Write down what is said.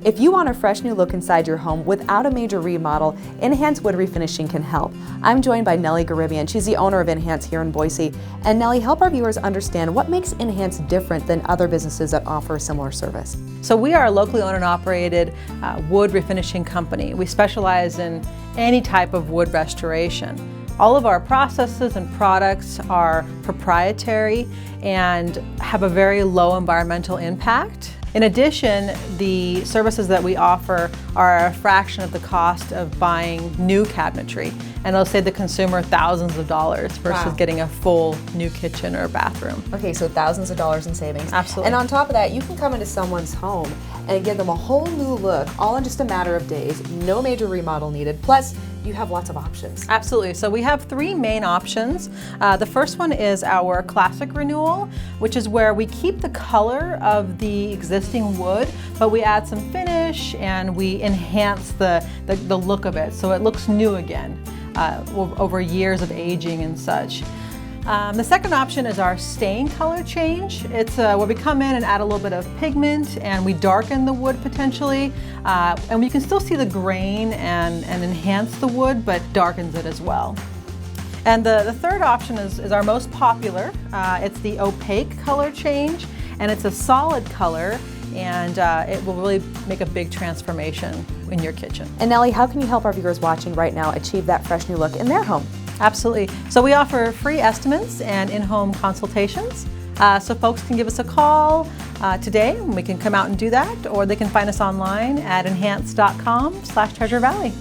If you want a fresh new look inside your home without a major remodel, N-Hance Wood Refinishing can help. I'm joined by Nelli Garibyan. She's the owner of N-Hance here in Boise. And Nelli, help our viewers understand what makes N-Hance different than other businesses that offer a similar service. So we are a locally owned and operated wood refinishing company. We specialize in any type of wood restoration. All of our processes and products are proprietary and have a very low environmental impact. In addition, the services that we offer are a fraction of the cost of buying new cabinetry, and it'll save the consumer thousands of dollars versus getting a full new kitchen or bathroom. Okay, so thousands of dollars in savings. Absolutely. And on top of that, you can come into someone's home and give them a whole new look, all in just a matter of days, no major remodel needed, plus you have lots of options. Absolutely. So we have three main options. The first one is our classic renewal, which is where we keep the color of the existing wood, but we add some finish and we enhance the look of it so it looks new again over years of aging and such. The second option is our stain color change. It's where we come in and add a little bit of pigment and we darken the wood potentially. And we can still see the grain and enhance the wood, but darkens it as well. And the third option is our most popular. It's the opaque color change, and it's a solid color, and it will really make a big transformation in your kitchen. And Nelli, how can you help our viewers watching right now achieve that fresh new look in their home? Absolutely. So we offer free estimates and in-home consultations. So folks can give us a call today and we can come out and do that, or they can find us online at enhance.com/Treasure Valley.